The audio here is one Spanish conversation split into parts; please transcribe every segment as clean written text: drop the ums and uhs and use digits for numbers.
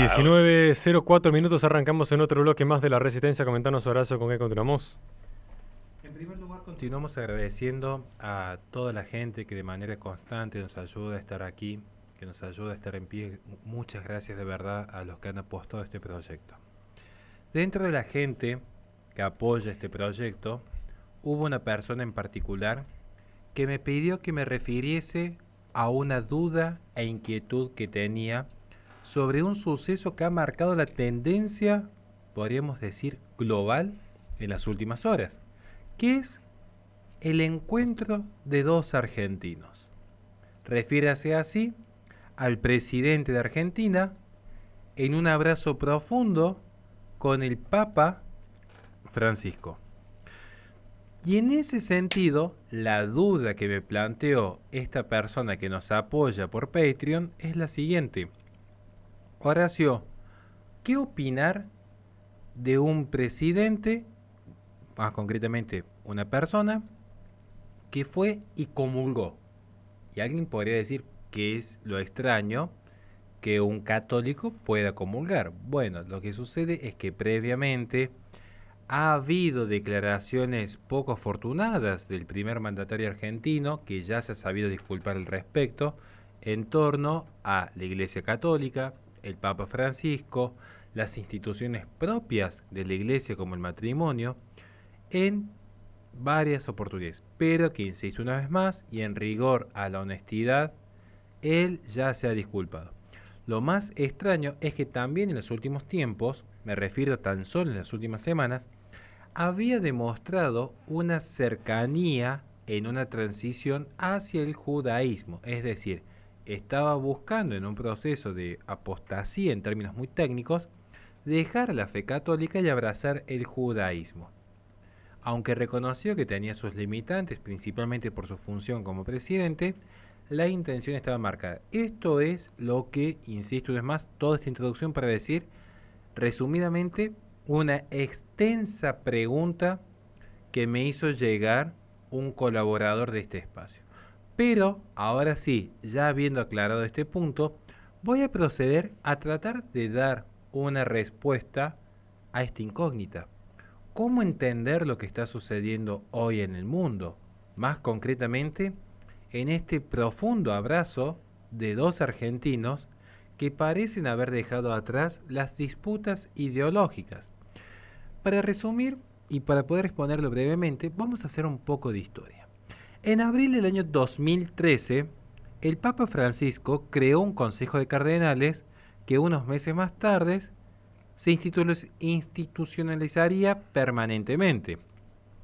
19:04 minutos, arrancamos en otro bloque más de La Resistencia. Comentanos, Horacio, con qué continuamos. En primer lugar, continuamos agradeciendo a toda la gente que de manera constante nos ayuda a estar aquí, que nos ayuda a estar en pie. Muchas gracias de verdad a los que han apostado a este proyecto. Dentro de la gente que apoya este proyecto, hubo una persona en particular que me pidió que me refiriese a una duda e inquietud que tenía sobre un suceso que ha marcado la tendencia, podríamos decir, global en las últimas horas, que es el encuentro de dos argentinos. Refiérase así al presidente de Argentina en un abrazo profundo con el Papa Francisco. Y en ese sentido, la duda que me planteó esta persona que nos apoya por Patreon es la siguiente. Horacio, ¿qué opinar de un presidente, más concretamente una persona, que fue y comulgó? Y alguien podría decir que es lo extraño que un católico pueda comulgar. Bueno, lo que sucede es que previamente ha habido declaraciones poco afortunadas del primer mandatario argentino, que ya se ha sabido disculpar al respecto, en torno a la Iglesia Católica, el Papa Francisco, las instituciones propias de la Iglesia como el matrimonio, en varias oportunidades. Pero que, insisto una vez más, y en rigor a la honestidad, él ya se ha disculpado. Lo más extraño es que también en los últimos tiempos, me refiero tan solo en las últimas semanas, había demostrado una cercanía en una transición hacia el judaísmo, es decir, estaba buscando en un proceso de apostasía en términos muy técnicos, dejar la fe católica y abrazar el judaísmo. Aunque reconoció que tenía sus limitantes, principalmente por su función como presidente, la intención estaba marcada. Esto es lo que, insisto una vez más, toda esta introducción para decir, resumidamente, una extensa pregunta que me hizo llegar un colaborador de este espacio. Pero, ahora sí, ya habiendo aclarado este punto, voy a proceder a tratar de dar una respuesta a esta incógnita. ¿Cómo entender lo que está sucediendo hoy en el mundo? Más concretamente, en este profundo abrazo de dos argentinos que parecen haber dejado atrás las disputas ideológicas. Para resumir y para poder exponerlo brevemente, vamos a hacer un poco de historia. En abril del año 2013, el Papa Francisco creó un Consejo de Cardenales que unos meses más tarde se institucionalizaría permanentemente.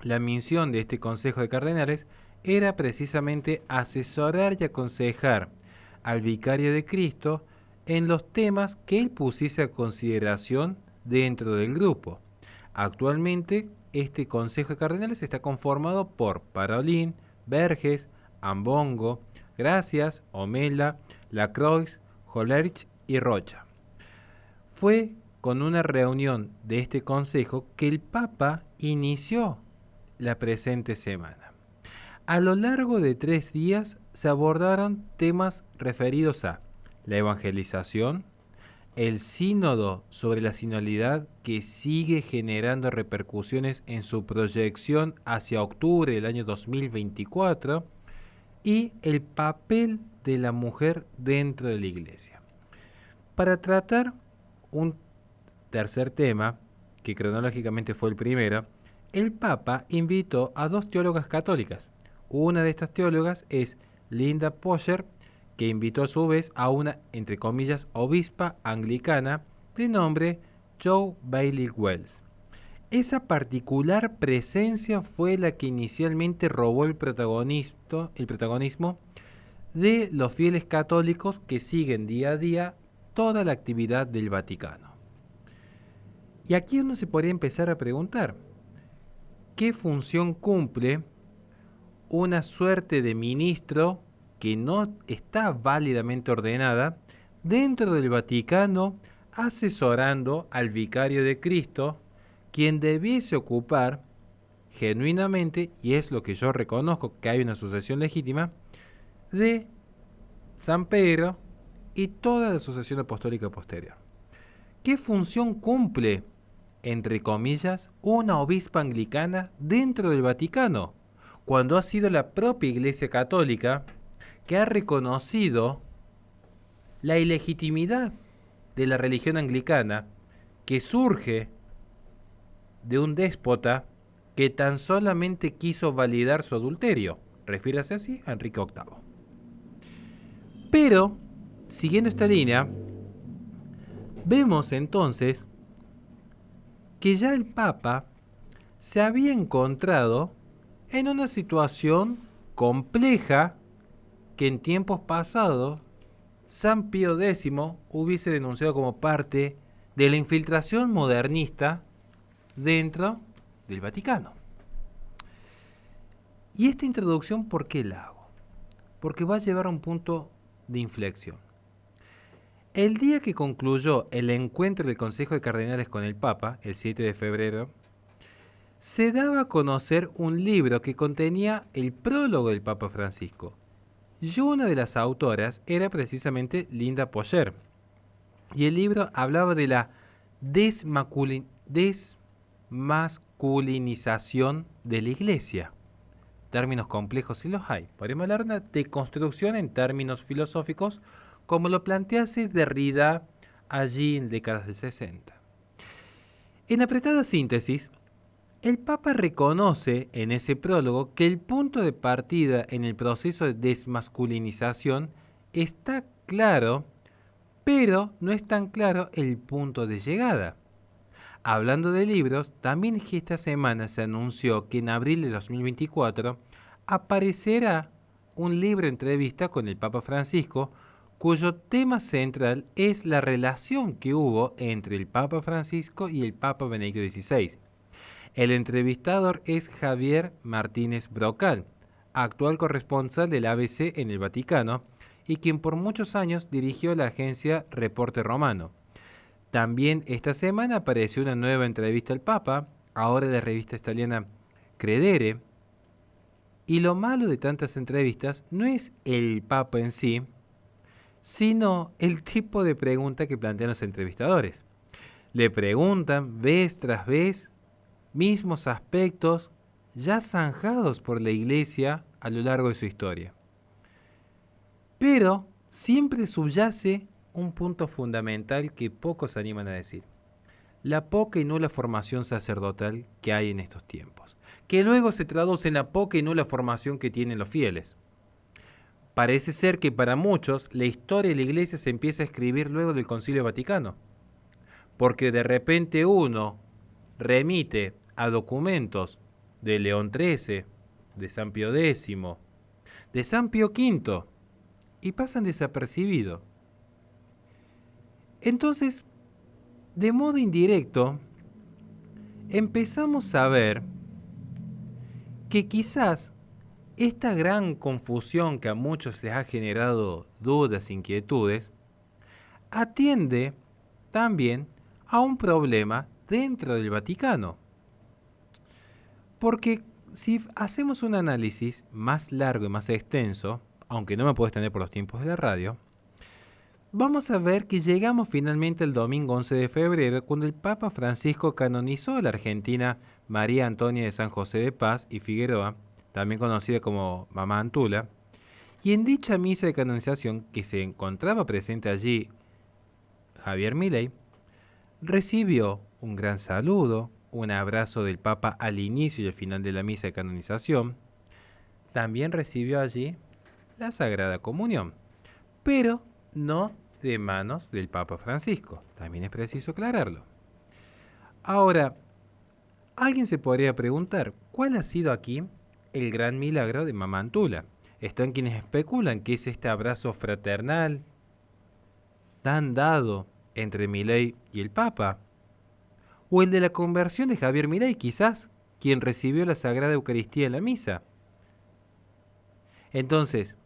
La misión de este Consejo de Cardenales era precisamente asesorar y aconsejar al Vicario de Cristo en los temas que él pusiese a consideración dentro del grupo. Actualmente, este Consejo de Cardenales está conformado por Parolin, Verges, Ambongo, Gracias, Omela, Lacroix, Hollerich y Rocha. Fue con una reunión de este consejo que el Papa inició la presente semana. A lo largo de 3 días se abordaron temas referidos a la evangelización, el sínodo sobre la sinodalidad que sigue generando repercusiones en su proyección hacia octubre del año 2024 y el papel de la mujer dentro de la Iglesia. Para tratar un tercer tema, que cronológicamente fue el primero, el Papa invitó a 2 teólogas católicas. Una de estas teólogas es Linda Posher, que invitó a su vez a una, entre comillas, obispa anglicana de nombre Jo Bailey Wells. Esa particular presencia fue la que inicialmente robó el protagonismo de los fieles católicos que siguen día a día toda la actividad del Vaticano. Y aquí uno se podría empezar a preguntar, ¿qué función cumple una suerte de ministro que no está válidamente ordenada dentro del Vaticano asesorando al Vicario de Cristo, quien debiese ocupar genuinamente, y es lo que yo reconozco que hay una sucesión legítima, de San Pedro y toda la sucesión apostólica posterior? ¿qué función cumple, entre comillas, una obispa anglicana dentro del Vaticano, cuando ha sido la propia Iglesia Católica que ha reconocido la ilegitimidad de la religión anglicana que surge de un déspota que tan solamente quiso validar su adulterio? Refiérase así a Enrique VIII. Pero, siguiendo esta línea, vemos entonces que ya el Papa se había encontrado en una situación compleja que en tiempos pasados San Pío X hubiese denunciado como parte de la infiltración modernista dentro del Vaticano. Y esta introducción, ¿por qué la hago? Porque va a llevar a un punto de inflexión. El día que concluyó el encuentro del Consejo de Cardenales con el Papa, el 7 de febrero, se daba a conocer un libro que contenía el prólogo del Papa Francisco. Y una de las autoras era precisamente Linda Pocher. Y el libro hablaba de la desmasculinización de la Iglesia. Términos complejos si los hay. Podemos hablar de una deconstrucción en términos filosóficos, como lo plantease Derrida allí en décadas del 60. En apretada síntesis, el Papa reconoce en ese prólogo que el punto de partida en el proceso de desmasculinización está claro, pero no es tan claro el punto de llegada. Hablando de libros, también esta semana se anunció que en abril de 2024 aparecerá un libro entrevista con el Papa Francisco, cuyo tema central es la relación que hubo entre el Papa Francisco y el Papa Benedicto XVI. El entrevistador es Javier Martínez Brocal, actual corresponsal del ABC en el Vaticano y quien por muchos años dirigió la agencia Reporte Romano. También esta semana apareció una nueva entrevista al Papa, ahora de la revista italiana Credere. Y lo malo de tantas entrevistas no es el Papa en sí, sino el tipo de pregunta que plantean los entrevistadores. Le preguntan vez tras vez mismos aspectos ya zanjados por la Iglesia a lo largo de su historia. Pero siempre subyace un punto fundamental que pocos se animan a decir: la poca y nula formación sacerdotal que hay en estos tiempos, que luego se traduce en la poca y nula formación que tienen los fieles. Parece ser que para muchos la historia de la Iglesia se empieza a escribir luego del Concilio Vaticano, porque de repente uno remite a documentos de León XIII, de San Pío X, de San Pío V, y pasan desapercibidos. Entonces, de modo indirecto, empezamos a ver que quizás esta gran confusión que a muchos les ha generado dudas, inquietudes, atiende también a un problema dentro del Vaticano. Porque si hacemos un análisis más largo y más extenso, aunque no me puedo extender por los tiempos de la radio, vamos a ver que llegamos finalmente el domingo 11 de febrero, cuando el Papa Francisco canonizó a la argentina María Antonia de San José de Paz y Figueroa, también conocida como Mamá Antula, y en dicha misa de canonización, que se encontraba presente allí Javier Milei, recibió un gran saludo, un abrazo del Papa al inicio y al final de la misa de canonización. También recibió allí la Sagrada Comunión, pero no de manos del Papa Francisco. También es preciso aclararlo. Ahora, alguien se podría preguntar, ¿cuál ha sido aquí el gran milagro de Mamá Antula? Están quienes especulan que es este abrazo fraternal tan dado entre Milei y el Papa, o el de la conversión de Javier Milei, quizás, quien recibió la Sagrada Eucaristía en la misa. Entonces,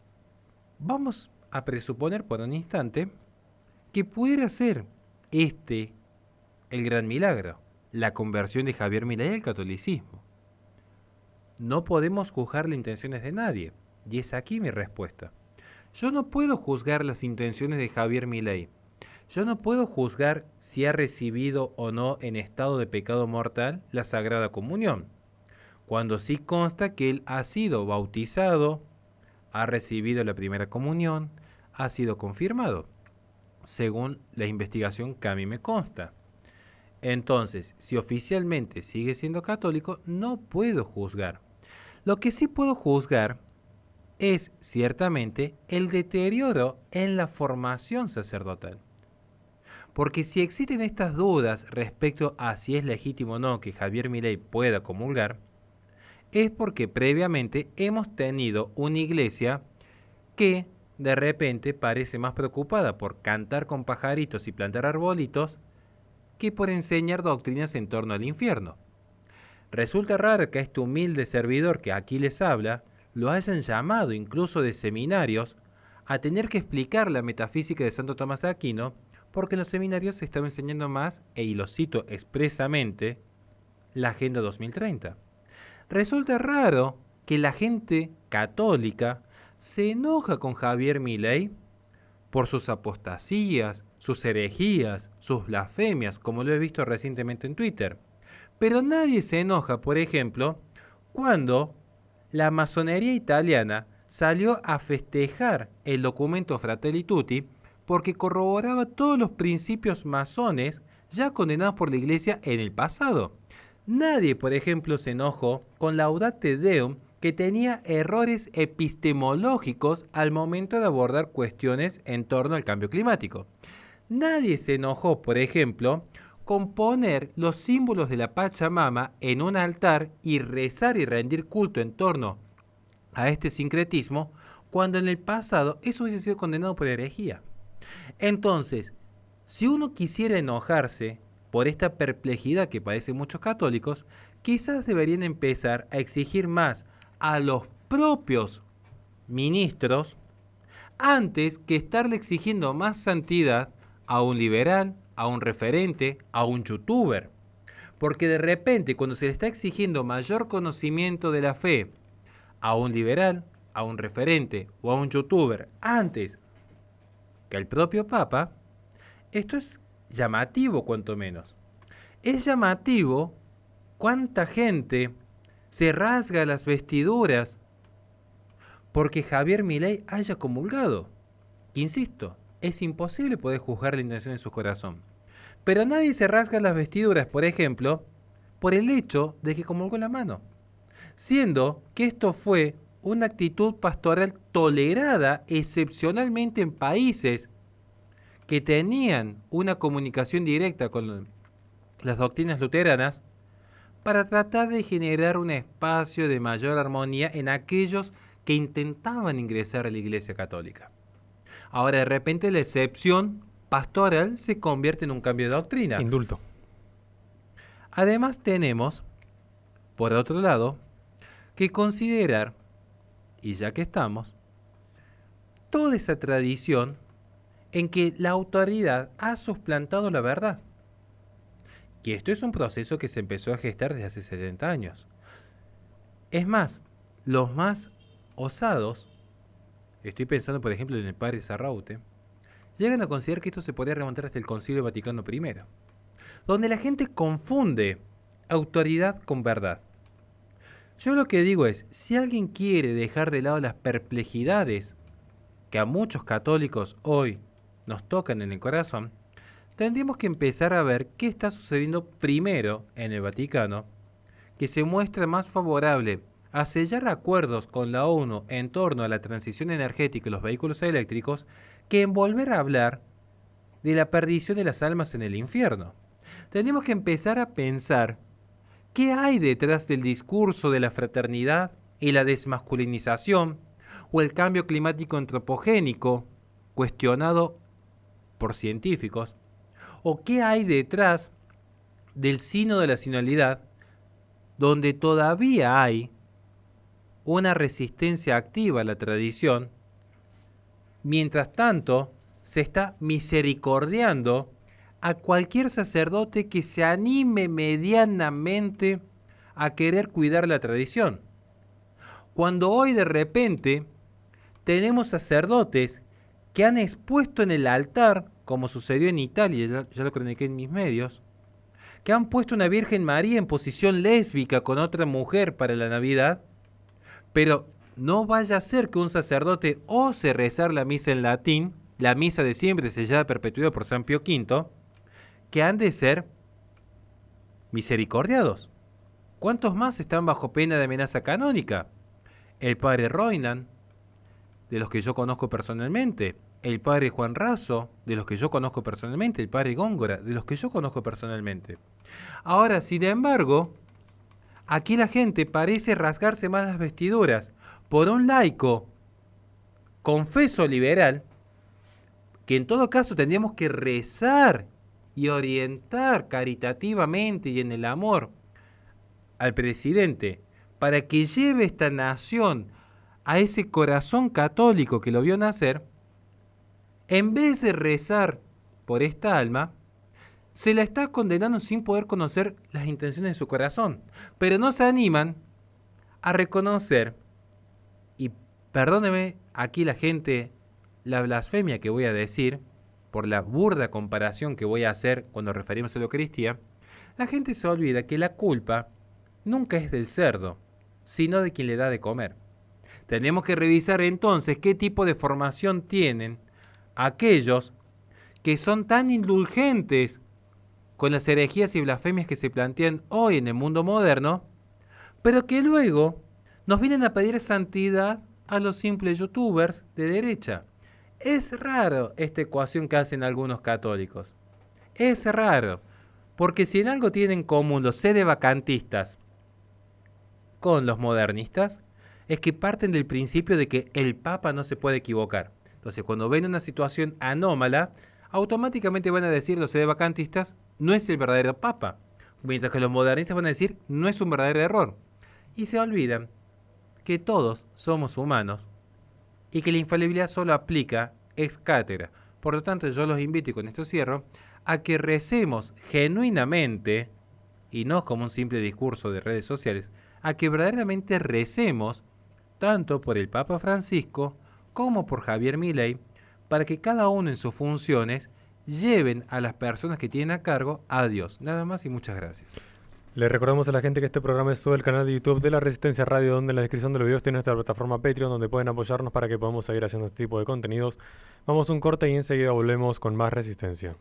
vamos a presuponer por un instante que pudiera ser este el gran milagro, la conversión de Javier Milei al catolicismo. No podemos juzgar las intenciones de nadie, y es aquí mi respuesta. Yo no puedo juzgar las intenciones de Javier Milei. yo no puedo juzgar si ha recibido o no en estado de pecado mortal la Sagrada Comunión, cuando sí consta que él ha sido bautizado, ha recibido la primera comunión, ha sido confirmado, según la investigación que a mí me consta. Entonces, si oficialmente sigue siendo católico, no puedo juzgar. Lo que sí puedo juzgar es ciertamente el deterioro en la formación sacerdotal. Porque si existen estas dudas respecto a si es legítimo o no que Javier Milei pueda comulgar, es porque previamente hemos tenido una iglesia que de repente parece más preocupada por cantar con pajaritos y plantar arbolitos que por enseñar doctrinas en torno al infierno. Resulta raro que a este humilde servidor que aquí les habla lo hayan llamado incluso de seminarios a tener que explicar la metafísica de Santo Tomás de Aquino, porque en los seminarios se estaba enseñando más, y lo cito expresamente, la Agenda 2030. Resulta raro que la gente católica se enoja con Javier Milei por sus apostasías, sus herejías, sus blasfemias, como lo he visto recientemente en Twitter. Pero nadie se enoja, por ejemplo, cuando la masonería italiana salió a festejar el documento Fratelli Tutti porque corroboraba todos los principios masones ya condenados por la Iglesia en el pasado. Nadie, por ejemplo, se enojó con Laudate Deum, que tenía errores epistemológicos al momento de abordar cuestiones en torno al cambio climático. Nadie se enojó, por ejemplo, con poner los símbolos de la Pachamama en un altar y rezar y rendir culto en torno a este sincretismo, cuando en el pasado eso hubiese sido condenado por herejía. Entonces, si uno quisiera enojarse por esta perplejidad que padecen muchos católicos, quizás deberían empezar a exigir más a los propios ministros antes que estarle exigiendo más santidad a un liberal, a un referente, a un youtuber. Porque de repente, cuando se le está exigiendo mayor conocimiento de la fe a un liberal, a un referente o a un youtuber antes que al propio Papa, esto es llamativo cuanto menos. Es llamativo cuánta gente se rasga las vestiduras porque Javier Milei haya comulgado. Insisto, es imposible poder juzgar la intención de su corazón. Pero nadie se rasga las vestiduras, por ejemplo, por el hecho de que comulgó la mano, siendo que esto fue una actitud pastoral tolerada excepcionalmente en países que tenían una comunicación directa con las doctrinas luteranas para tratar de generar un espacio de mayor armonía en aquellos que intentaban ingresar a la Iglesia Católica. Ahora, de repente, la excepción pastoral se convierte en un cambio de doctrina. Indulto. Además, tenemos, por otro lado, que considerar, y ya que estamos, toda esa tradición en que la autoridad ha suplantado la verdad. Que esto es un proceso que se empezó a gestar desde hace 70 años. Es más, los más osados, estoy pensando por ejemplo en el padre Sarraute, llegan a considerar que esto se podría remontar hasta el Concilio Vaticano I, donde la gente confunde autoridad con verdad. Yo lo que digo es, si alguien quiere dejar de lado las perplejidades que a muchos católicos hoy nos tocan en el corazón, tendríamos que empezar a ver qué está sucediendo primero en el Vaticano, que se muestra más favorable a sellar acuerdos con la ONU en torno a la transición energética y los vehículos eléctricos, que en volver a hablar de la perdición de las almas en el infierno. Tenemos que empezar a pensar qué hay detrás del discurso de la fraternidad y la desmasculinización, o el cambio climático antropogénico, cuestionado por científicos, o qué hay detrás del sínodo de la sinodalidad, donde todavía hay una resistencia activa a la tradición, mientras tanto se está misericordiando a cualquier sacerdote que se anime medianamente a querer cuidar la tradición. Cuando hoy de repente tenemos sacerdotes que han expuesto en el altar como sucedió en Italia, ya lo croniqué en mis medios, que han puesto una Virgen María en posición lésbica con otra mujer para la Navidad, pero no vaya a ser que un sacerdote ose rezar la misa en latín, la misa de siempre sellada a perpetuidad por San Pío V, que han de ser misericordiados. ¿Cuántos más están bajo pena de amenaza canónica? El padre Roinan, de los que yo conozco personalmente, el padre Juan Raso, de los que yo conozco personalmente, el padre Góngora, de los que yo conozco personalmente. Ahora, sin embargo, aquí la gente parece rasgarse más las vestiduras por un laico confeso liberal, que en todo caso tendríamos que rezar y orientar caritativamente y en el amor al presidente para que lleve esta nación a ese corazón católico que lo vio nacer. En vez de rezar por esta alma, se la está condenando sin poder conocer las intenciones de su corazón. Pero no se animan a reconocer, y perdóneme aquí la gente, la blasfemia que voy a decir, por la burda comparación que voy a hacer cuando referimos a la Eucaristía, la gente se olvida que la culpa nunca es del cerdo, sino de quien le da de comer. Tenemos que revisar entonces qué tipo de formación tienen aquellos que son tan indulgentes con las herejías y blasfemias que se plantean hoy en el mundo moderno, pero que luego nos vienen a pedir santidad a los simples youtubers de derecha. Es raro esta ecuación que hacen algunos católicos. Es raro, porque si en algo tienen en común los sedevacantistas con los modernistas, es que parten del principio de que el Papa no se puede equivocar. Entonces, cuando ven una situación anómala, automáticamente van a decir los sedevacantistas, no es el verdadero Papa, mientras que los modernistas van a decir, no es un verdadero error. Y se olvidan que todos somos humanos y que la infalibilidad solo aplica ex cátedra. Por lo tanto, yo los invito, y con esto cierro, a que recemos genuinamente, y no como un simple discurso de redes sociales, a que verdaderamente recemos tanto por el Papa Francisco como por Javier Milei, para que cada uno en sus funciones lleven a las personas que tienen a cargo a Dios. Nada más y muchas gracias. Le recordamos a la gente que este programa es todo el canal de YouTube de La Resistencia Radio, donde en la descripción de los videos tiene nuestra plataforma Patreon, donde pueden apoyarnos para que podamos seguir haciendo este tipo de contenidos. Vamos a un corte y enseguida volvemos con más Resistencia.